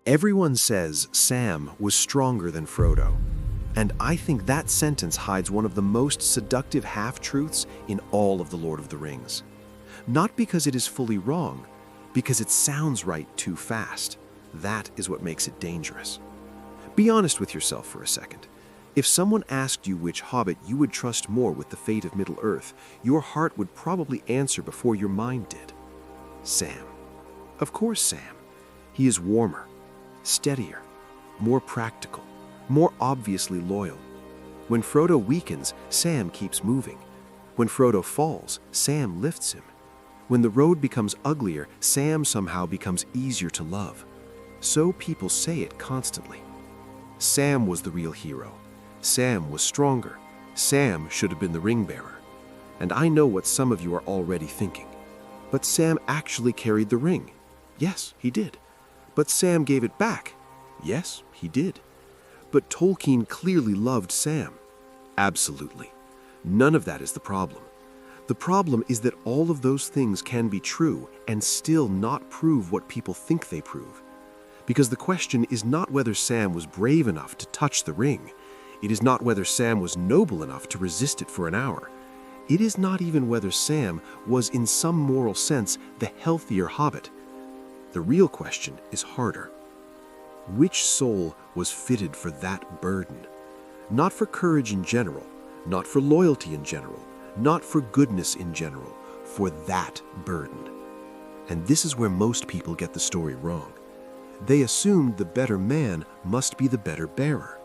Everyone says Sam was stronger than Frodo, and I think that sentence hides one of the most seductive half-truths in all of The Lord of the Rings. Not because it is fully wrong, because it sounds right too fast. That is what makes it dangerous. Be honest with yourself for a second. If someone asked you which hobbit you would trust more with the fate of Middle-earth, your heart would probably answer before your mind did. Sam. Of course Sam. He is warmer, steadier, more practical, more obviously loyal. When Frodo weakens, Sam keeps moving. When Frodo falls, Sam lifts him. When the road becomes uglier, Sam somehow becomes easier to love. So people say it constantly. Sam was the real hero. Sam was stronger. Sam should have been the ring bearer. And I know what some of you are already thinking. But Sam actually carried the ring. Yes, he did. But Sam gave it back. Yes, he did. But Tolkien clearly loved Sam. Absolutely. None of that is the problem. The problem is that all of those things can be true and still not prove what people think they prove. Because the question is not whether Sam was brave enough to touch the ring. It is not whether Sam was noble enough to resist it for an hour. It is not even whether Sam was in some moral sense the healthier hobbit. The real question is harder. Which soul was fitted for that burden? Not for courage in general, not for loyalty in general, not for goodness in general, for that burden. And this is where most people get the story wrong. They assumed the better man must be the better bearer.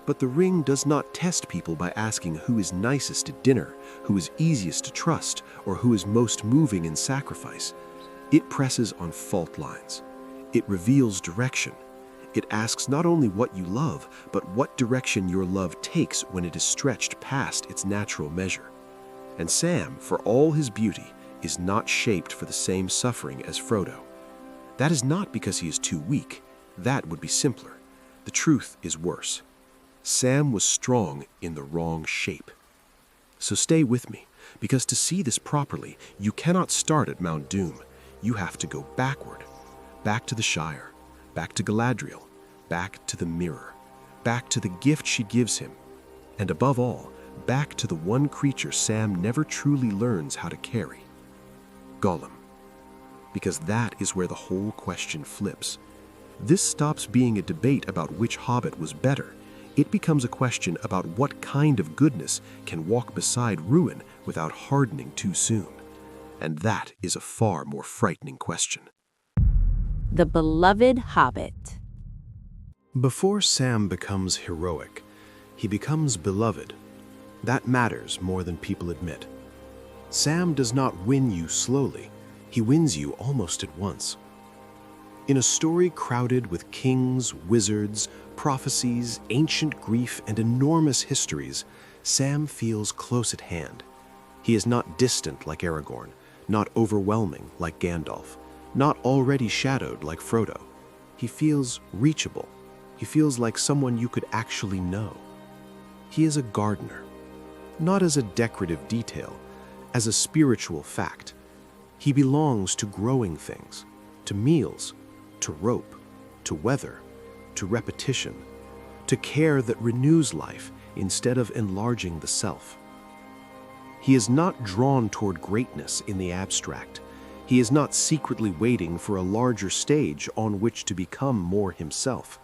But the ring does not test people by asking who is nicest at dinner, who is easiest to trust, or who is most moving in sacrifice. It presses on fault lines. It reveals direction. It asks not only what you love, but what direction your love takes when it is stretched past its natural measure. And Sam, for all his beauty, is not shaped for the same suffering as Frodo. That is not because he is too weak. That would be simpler. The truth is worse. Sam was strong in the wrong shape. So stay with me, because to see this properly, you cannot start at Mount Doom. You have to go backward. Back to the Shire. Back to Galadriel. Back to the mirror. Back to the gift she gives him. And above all, back to the one creature Sam never truly learns how to carry. Gollum. Because that is where the whole question flips. This stops being a debate about which hobbit was better. It becomes a question about what kind of goodness can walk beside ruin without hardening too soon. And that is a far more frightening question. The beloved hobbit. Before Sam becomes heroic, he becomes beloved. That matters more than people admit. Sam does not win you slowly. He wins you almost at once. In a story crowded with kings, wizards, prophecies, ancient grief, and enormous histories, Sam feels close at hand. He is not distant like Aragorn, not overwhelming like Gandalf, not already shadowed like Frodo. He feels reachable. He feels like someone you could actually know. He is a gardener, not as a decorative detail, as a spiritual fact. He belongs to growing things, to meals, to rope, to weather, to repetition, to care that renews life instead of enlarging the self. He is not drawn toward greatness in the abstract. He is not secretly waiting for a larger stage on which to become more himself.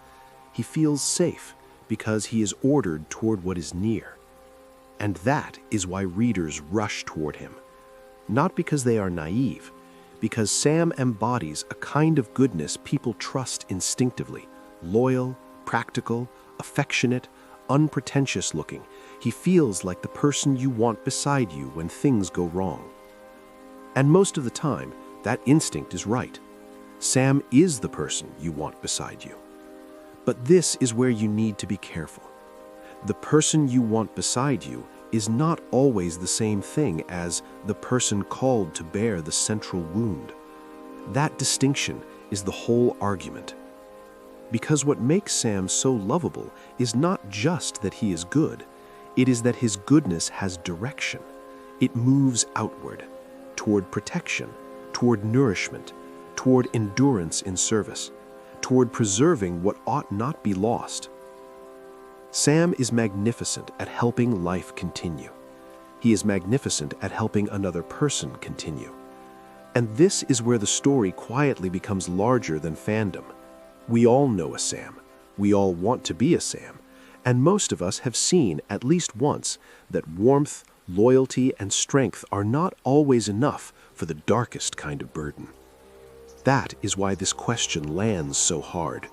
He feels safe because he is ordered toward what is near. And that is why readers rush toward him. Not because they are naive, because Sam embodies a kind of goodness people trust instinctively, loyal, practical, affectionate, unpretentious looking. He feels like the person you want beside you when things go wrong. And most of the time, that instinct is right. Sam is the person you want beside you. But this is where you need to be careful. The person you want beside you is not always the same thing as the person called to bear the central wound. That distinction is the whole argument. Because what makes Sam so lovable is not just that he is good, it is that his goodness has direction. It moves outward, toward protection, toward nourishment, toward endurance in service, toward preserving what ought not be lost. Sam is magnificent at helping life continue. He is magnificent at helping another person continue. And this is where the story quietly becomes larger than fandom. We all know a Sam. We all want to be a Sam. And most of us have seen, at least once, that warmth, loyalty, and strength are not always enough for the darkest kind of burden. That is why this question lands so hard,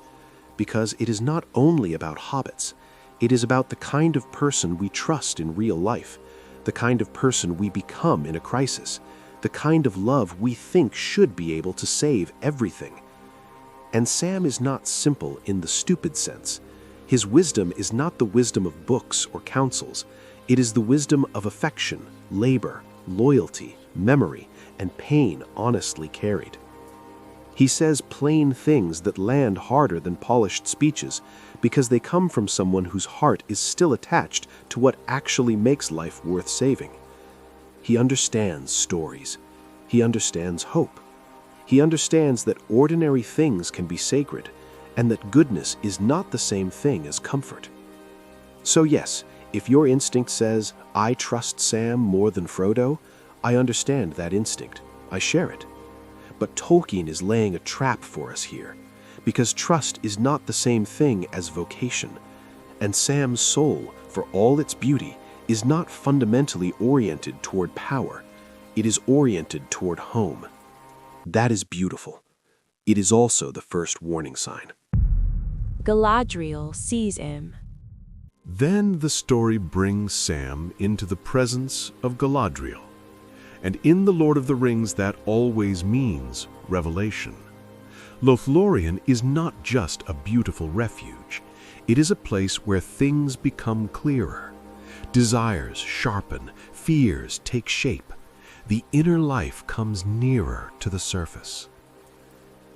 because it is not only about hobbits. It is about the kind of person we trust in real life, the kind of person we become in a crisis, the kind of love we think should be able to save everything. And Sam is not simple in the stupid sense. His wisdom is not the wisdom of books or counsels. It is the wisdom of affection, labor, loyalty, memory, and pain honestly carried. He says plain things that land harder than polished speeches because they come from someone whose heart is still attached to what actually makes life worth saving. He understands stories. He understands hope. He understands that ordinary things can be sacred and that goodness is not the same thing as comfort. So yes, if your instinct says, I trust Sam more than Frodo, I understand that instinct. I share it. But Tolkien is laying a trap for us here, because trust is not the same thing as vocation, and Sam's soul, for all its beauty, is not fundamentally oriented toward power. It is oriented toward home. That is beautiful. It is also the first warning sign. Galadriel sees him. Then the story brings Sam into the presence of Galadriel. And in The Lord of the Rings, that always means revelation. Lothlorien is not just a beautiful refuge. It is a place where things become clearer. Desires sharpen, fears take shape. The inner life comes nearer to the surface.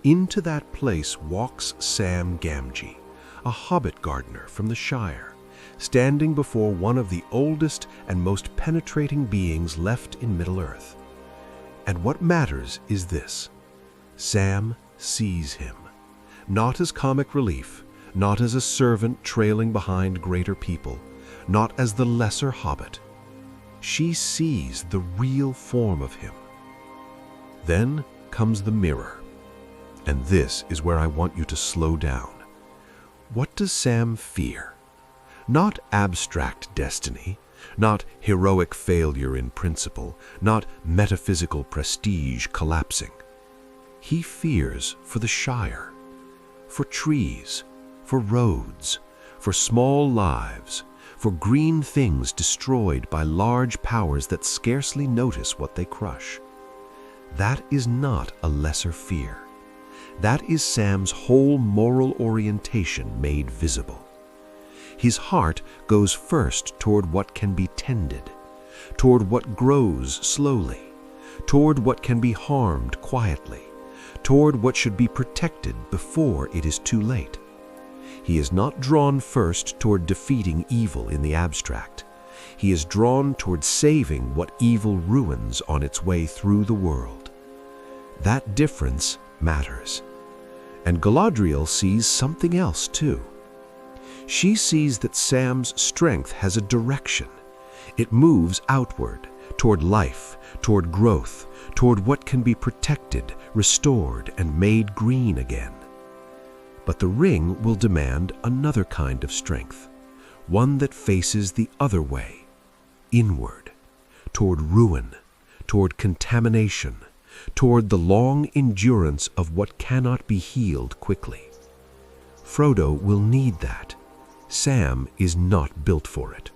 Into that place walks Sam Gamgee, a hobbit gardener from the Shire, standing before one of the oldest and most penetrating beings left in Middle-earth. And what matters is this: Sam sees him, not as comic relief, not as a servant trailing behind greater people, not as the lesser hobbit. She sees the real form of him. Then comes the mirror. And this is where I want you to slow down. What does Sam fear? Not abstract destiny, not heroic failure in principle, not metaphysical prestige collapsing. He fears for the Shire, for trees, for roads, for small lives, for green things destroyed by large powers that scarcely notice what they crush. That is not a lesser fear. That is Sam's whole moral orientation made visible. His heart goes first toward what can be tended, toward what grows slowly, toward what can be harmed quietly, toward what should be protected before it is too late. He is not drawn first toward defeating evil in the abstract. He is drawn toward saving what evil ruins on its way through the world. That difference matters. And Galadriel sees something else too. She sees that Sam's strength has a direction. It moves outward, toward life, toward growth, toward what can be protected, restored, and made green again. But the ring will demand another kind of strength, one that faces the other way, inward, toward ruin, toward contamination, toward the long endurance of what cannot be healed quickly. Frodo will need that. Sam is not built for it.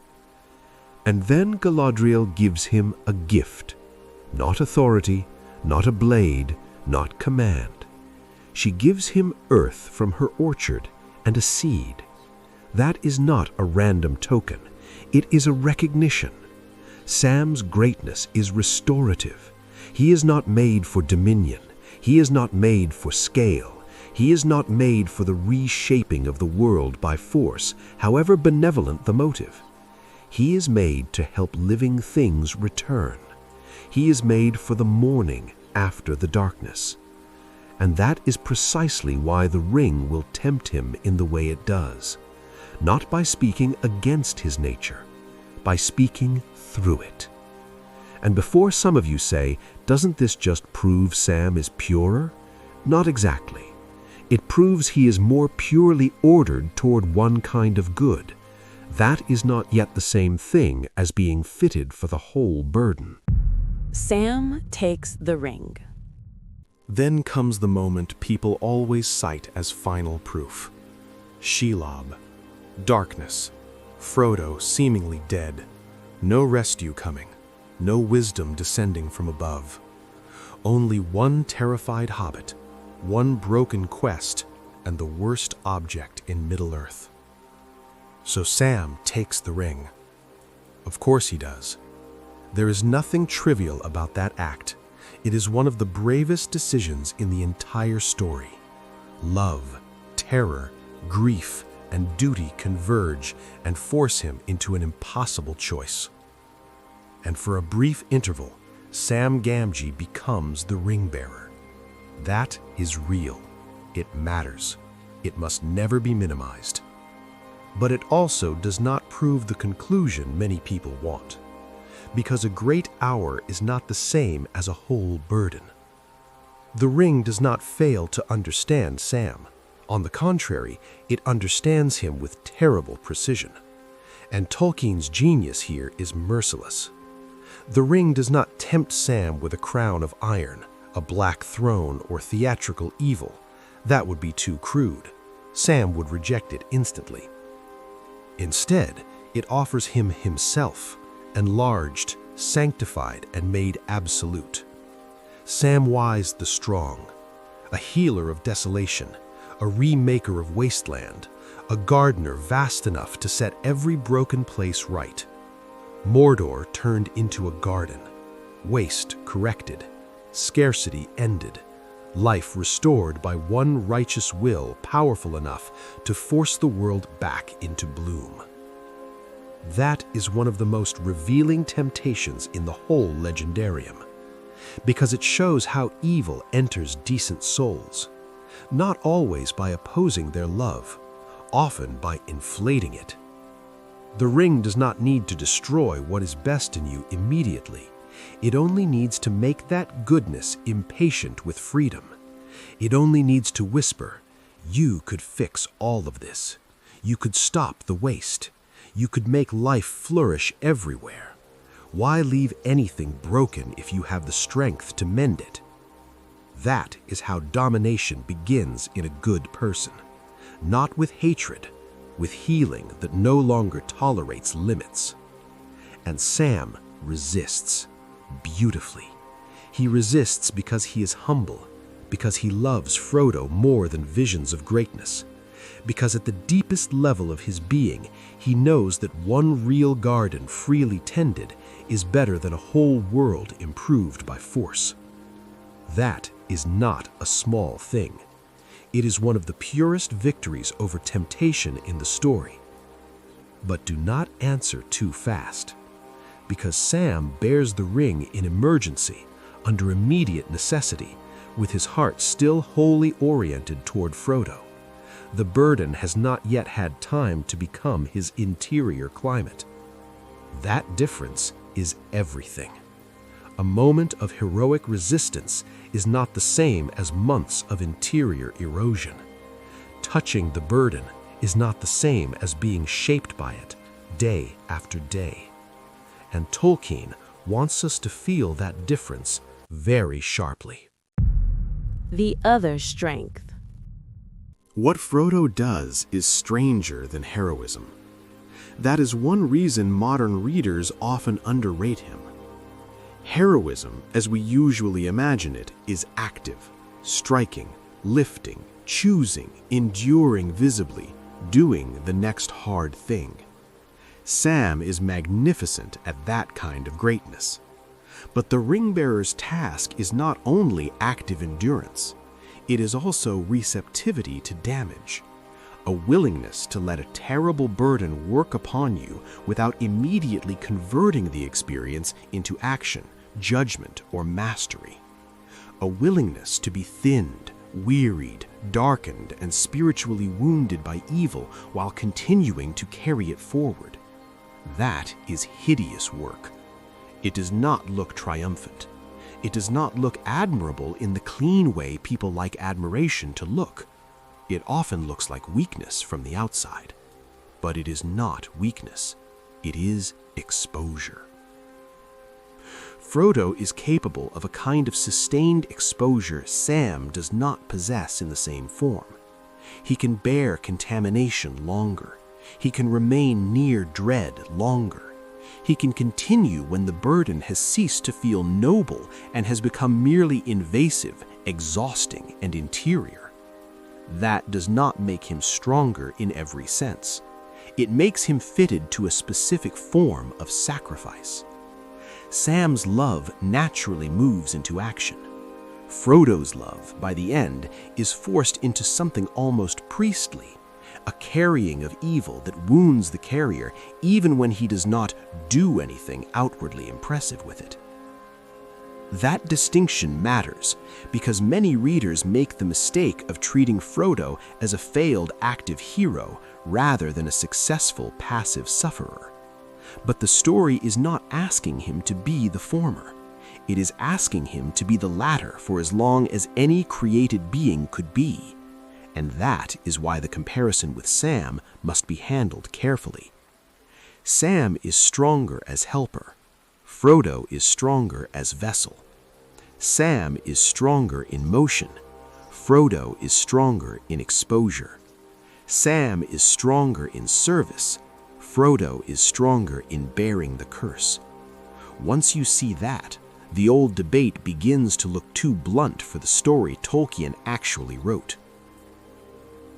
And then Galadriel gives him a gift, not authority, not a blade, not command. She gives him earth from her orchard and a seed. That is not a random token. It is a recognition. Sam's greatness is restorative. He is not made for dominion. He is not made for scale. He is not made for the reshaping of the world by force, however benevolent the motive. He is made to help living things return. He is made for the morning after the darkness. And that is precisely why the ring will tempt him in the way it does, not by speaking against his nature, by speaking through it. And before some of you say, doesn't this just prove Sam is purer? Not exactly. It proves he is more purely ordered toward one kind of good. That is not yet the same thing as being fitted for the whole burden. Sam takes the ring. Then comes the moment people always cite as final proof. Shelob. Darkness. Frodo seemingly dead. No rescue coming. No wisdom descending from above. Only one terrified hobbit, one broken quest, and the worst object in Middle-earth. So Sam takes the ring. Of course he does. There is nothing trivial about that act. It is one of the bravest decisions in the entire story. Love, terror, grief, and duty converge and force him into an impossible choice. And for a brief interval, Sam Gamgee becomes the ring-bearer. That is real. It matters. It must never be minimized. But it also does not prove the conclusion many people want, because a great hour is not the same as a whole burden. The ring does not fail to understand Sam. On the contrary, it understands him with terrible precision. And Tolkien's genius here is merciless. The ring does not tempt Sam with a crown of iron, a black throne, or theatrical evil. That would be too crude. Sam would reject it instantly. Instead, it offers him himself, enlarged, sanctified, and made absolute. Samwise the Strong, a healer of desolation, a remaker of wasteland, a gardener vast enough to set every broken place right. Mordor turned into a garden, waste corrected, scarcity ended, life restored by one righteous will powerful enough to force the world back into bloom. That is one of the most revealing temptations in the whole legendarium, because it shows how evil enters decent souls, not always by opposing their love, often by inflating it. The ring does not need to destroy what is best in you immediately. It only needs to make that goodness impatient with freedom. It only needs to whisper, you could fix all of this. You could stop the waste. You could make life flourish everywhere. Why leave anything broken if you have the strength to mend it? That is how domination begins in a good person. Not with hatred, with healing that no longer tolerates limits. And Sam resists, beautifully. He resists because he is humble, because he loves Frodo more than visions of greatness, because at the deepest level of his being, he knows that one real garden freely tended is better than a whole world improved by force. That is not a small thing. It is one of the purest victories over temptation in the story. But do not answer too fast, because Sam bears the ring in emergency, under immediate necessity, with his heart still wholly oriented toward Frodo. The burden has not yet had time to become his interior climate. That difference is everything. A moment of heroic resistance is not the same as months of interior erosion. Touching the burden is not the same as being shaped by it day after day. And Tolkien wants us to feel that difference very sharply. The other strength. What Frodo does is stranger than heroism. That is one reason modern readers often underrate him. Heroism, as we usually imagine it, is active, striking, lifting, choosing, enduring visibly, doing the next hard thing. Sam is magnificent at that kind of greatness. But the ring-bearer's task is not only active endurance, it is also receptivity to damage, a willingness to let a terrible burden work upon you without immediately converting the experience into action, judgment, or mastery, a willingness to be thinned, wearied, darkened, and spiritually wounded by evil while continuing to carry it forward. That is hideous work. It does not look triumphant. It does not look admirable in the clean way people like admiration to look. It often looks like weakness from the outside. But it is not weakness. It is exposure. Frodo is capable of a kind of sustained exposure Sam does not possess in the same form. He can bear contamination longer. He can remain near dread longer. He can continue when the burden has ceased to feel noble and has become merely invasive, exhausting, and interior. That does not make him stronger in every sense. It makes him fitted to a specific form of sacrifice. Sam's love naturally moves into action. Frodo's love, by the end, is forced into something almost priestly, a carrying of evil that wounds the carrier even when he does not do anything outwardly impressive with it. That distinction matters because many readers make the mistake of treating Frodo as a failed active hero rather than a successful passive sufferer. But the story is not asking him to be the former. It is asking him to be the latter for as long as any created being could be. And that is why the comparison with Sam must be handled carefully. Sam is stronger as helper. Frodo is stronger as vessel. Sam is stronger in motion. Frodo is stronger in exposure. Sam is stronger in service. Frodo is stronger in bearing the curse. Once you see that, the old debate begins to look too blunt for the story Tolkien actually wrote.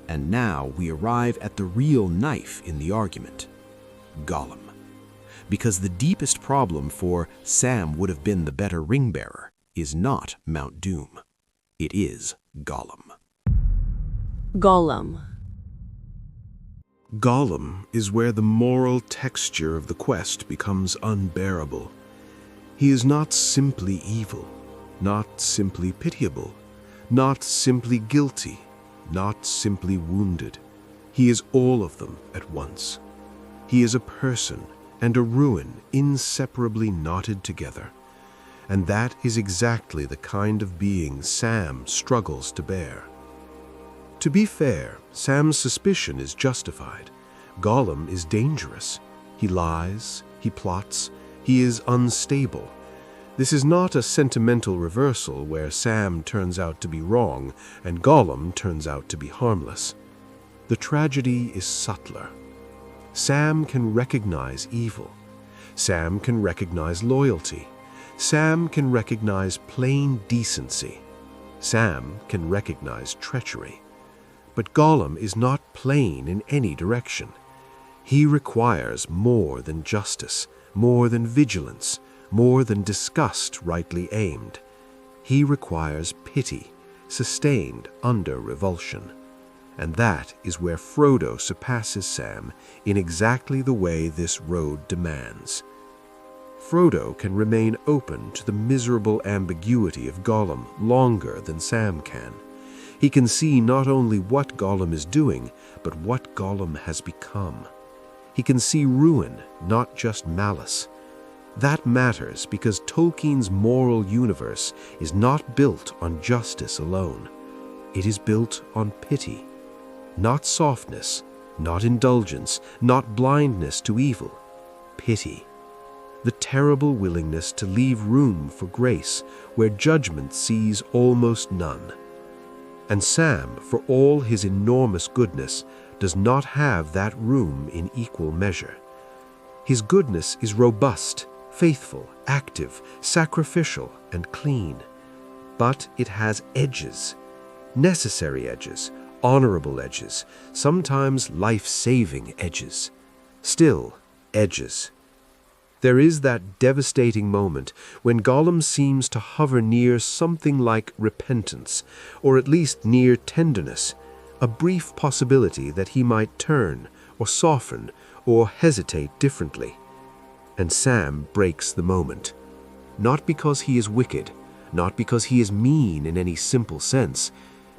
And now we arrive at the real knife in the argument: Gollum. Because the deepest problem for Sam would have been the better ring-bearer is not Mount Doom. It is Gollum. Gollum. Gollum is where the moral texture of the quest becomes unbearable. He is not simply evil, not simply pitiable, not simply guilty, not simply wounded. He is all of them at once. He is a person and a ruin inseparably knotted together. And that is exactly the kind of being Sam struggles to bear. To be fair, Sam's suspicion is justified. Gollum is dangerous. He lies, he plots, he is unstable. This is not a sentimental reversal where Sam turns out to be wrong and Gollum turns out to be harmless. The tragedy is subtler. Sam can recognize evil. Sam can recognize loyalty. Sam can recognize plain decency. Sam can recognize treachery. But Gollum is not plain in any direction. He requires more than justice, more than vigilance, more than disgust rightly aimed. He requires pity, sustained under revulsion. And that is where Frodo surpasses Sam in exactly the way this road demands. Frodo can remain open to the miserable ambiguity of Gollum longer than Sam can. He can see not only what Gollum is doing, but what Gollum has become. He can see ruin, not just malice. That matters because Tolkien's moral universe is not built on justice alone. It is built on pity. Not softness, not indulgence, not blindness to evil. Pity. The terrible willingness to leave room for grace where judgment sees almost none. And Sam, for all his enormous goodness, does not have that room in equal measure. His goodness is robust, faithful, active, sacrificial, and clean. But it has edges, necessary edges, honorable edges, sometimes life-saving edges. Still, edges. There is that devastating moment when Gollum seems to hover near something like repentance, or at least near tenderness, a brief possibility that he might turn, or soften, or hesitate differently. And Sam breaks the moment. Not because he is wicked, not because he is mean in any simple sense,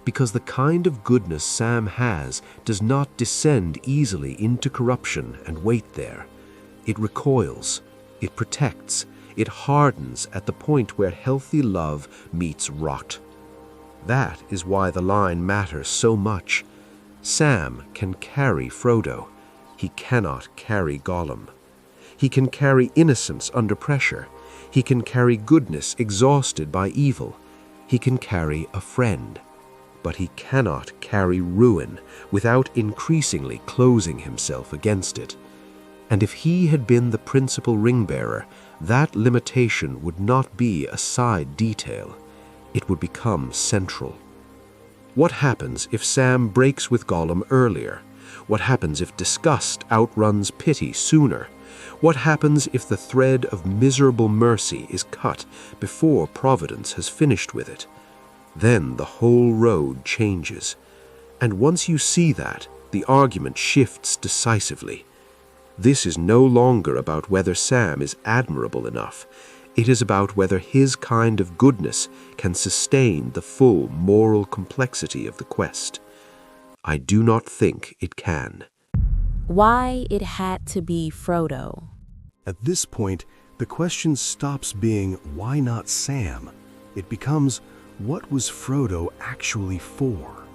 because the kind of goodness Sam has does not descend easily into corruption and wait there. It recoils, it protects, it hardens at the point where healthy love meets rot. That is why the line matters so much. Sam can carry Frodo. He cannot carry Gollum. He can carry innocence under pressure. He can carry goodness exhausted by evil. He can carry a friend. But he cannot carry ruin without increasingly closing himself against it. And if he had been the principal ring-bearer, that limitation would not be a side detail. It would become central. What happens if Sam breaks with Gollum earlier? What happens if disgust outruns pity sooner? What happens if the thread of miserable mercy is cut before Providence has finished with it? Then the whole road changes. And once you see that, the argument shifts decisively. This is no longer about whether Sam is admirable enough. It is about whether his kind of goodness can sustain the full moral complexity of the quest. I do not think it can. Why it had to be Frodo. At this point, the question stops being, why not Sam? It becomes, what was Frodo actually for?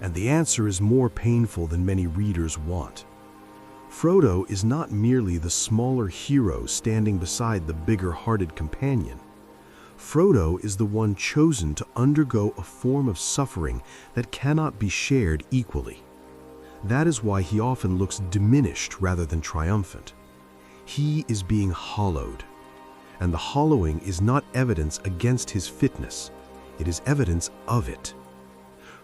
And the answer is more painful than many readers want. Frodo is not merely the smaller hero standing beside the bigger-hearted companion. Frodo is the one chosen to undergo a form of suffering that cannot be shared equally. That is why he often looks diminished rather than triumphant. He is being hollowed, and the hollowing is not evidence against his fitness. It is evidence of it.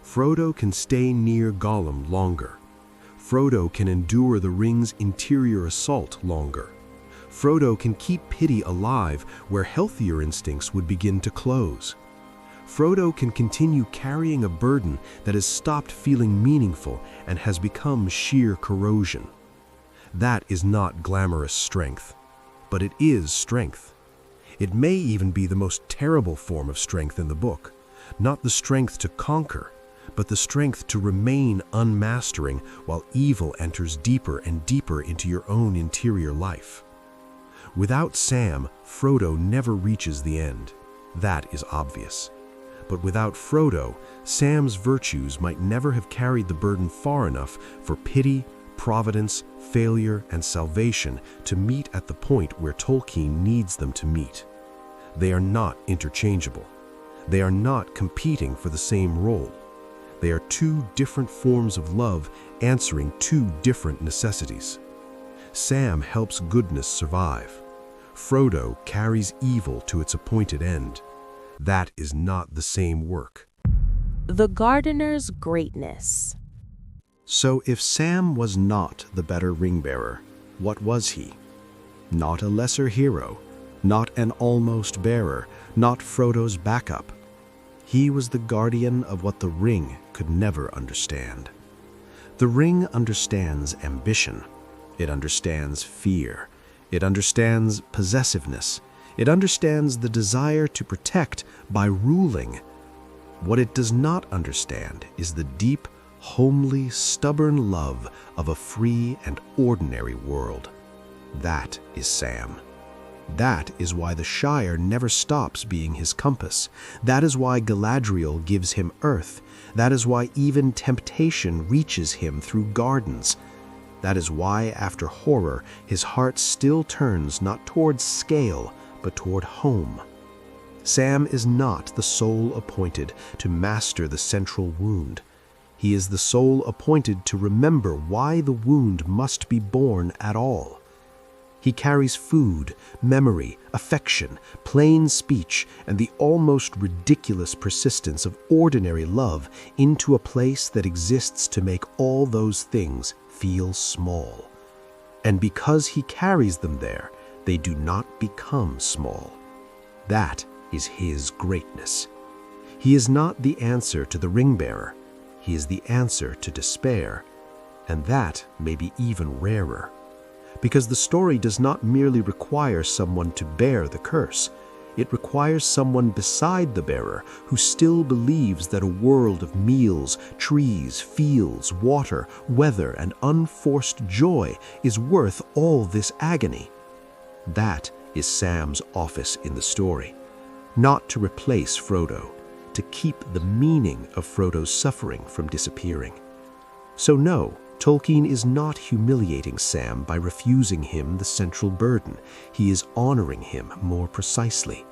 Frodo can stay near Gollum longer. Frodo can endure the ring's interior assault longer. Frodo can keep pity alive where healthier instincts would begin to close. Frodo can continue carrying a burden that has stopped feeling meaningful and has become sheer corrosion. That is not glamorous strength, but it is strength. It may even be the most terrible form of strength in the book, not the strength to conquer, but the strength to remain unmastering while evil enters deeper and deeper into your own interior life. Without Sam, Frodo never reaches the end. That is obvious. But without Frodo, Sam's virtues might never have carried the burden far enough for pity, providence, failure, and salvation to meet at the point where Tolkien needs them to meet. They are not interchangeable. They are not competing for the same role. They are two different forms of love answering two different necessities. Sam helps goodness survive. Frodo carries evil to its appointed end. That is not the same work. The gardener's greatness. So if Sam was not the better ring-bearer, what was he? Not a lesser hero, not an almost bearer, not Frodo's backup. He was the guardian of what the ring could never understand. The ring understands ambition. It understands fear. It understands possessiveness. It understands the desire to protect by ruling. What it does not understand is the deep, homely, stubborn love of a free and ordinary world. That is Sam. That is why the Shire never stops being his compass. That is why Galadriel gives him earth. That is why even temptation reaches him through gardens. That is why, after horror, his heart still turns not toward scale, but toward home. Sam is not the soul appointed to master the central wound. He is the soul appointed to remember why the wound must be borne at all. He carries food, memory, affection, plain speech, and the almost ridiculous persistence of ordinary love into a place that exists to make all those things feel small. And because he carries them there, they do not become small. That is his greatness. He is not the answer to the ring-bearer. He is the answer to despair, and that may be even rarer. Because the story does not merely require someone to bear the curse, It requires someone beside the bearer who still believes that a world of meals, trees, fields, water, weather, and unforced joy is worth all this agony. That is Sam's office in the story. Not to replace Frodo, to keep the meaning of Frodo's suffering from disappearing. So no, Tolkien is not humiliating Sam by refusing him the central burden. He is honoring him more precisely.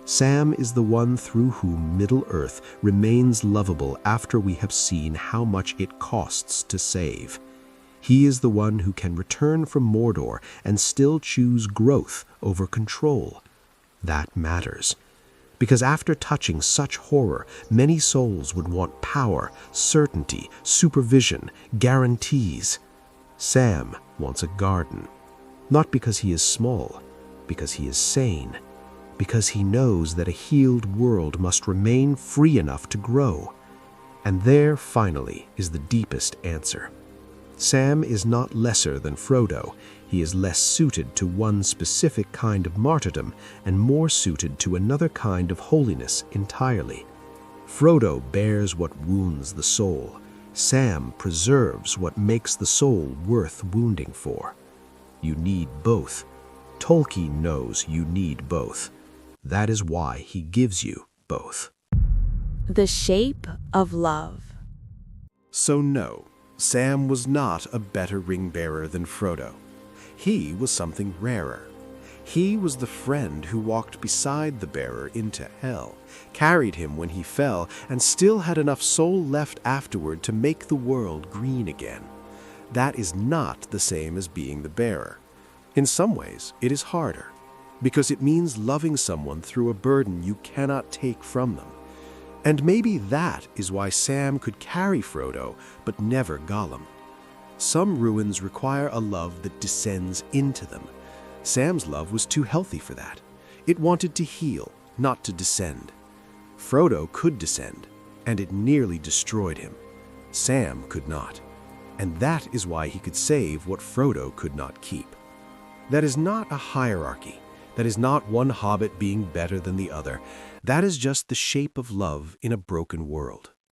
Sam is the one through whom Middle-earth remains lovable after we have seen how much it costs to save. He is the one who can return from Mordor and still choose growth over control. That matters. Because after touching such horror, many souls would want power, certainty, supervision, guarantees. Sam wants a garden. Not because he is small, because he is sane. Because he knows that a healed world must remain free enough to grow. And there, finally, is the deepest answer. Sam is not lesser than Frodo. He is less suited to one specific kind of martyrdom and more suited to another kind of holiness entirely. Frodo bears what wounds the soul. Sam preserves what makes the soul worth wounding for. You need both. Tolkien knows you need both. That is why he gives you both. The shape of love. So no, Sam was not a better ring-bearer than Frodo. He was something rarer. He was the friend who walked beside the bearer into hell, carried him when he fell, and still had enough soul left afterward to make the world green again. That is not the same as being the bearer. In some ways, it is harder, because it means loving someone through a burden you cannot take from them. And maybe that is why Sam could carry Frodo, but never Gollum. Some ruins require a love that descends into them. Sam's love was too healthy for that. It wanted to heal, not to descend. Frodo could descend, and it nearly destroyed him. Sam could not. And that is why he could save what Frodo could not keep. That is not a hierarchy. That is not one hobbit being better than the other. That is just the shape of love in a broken world.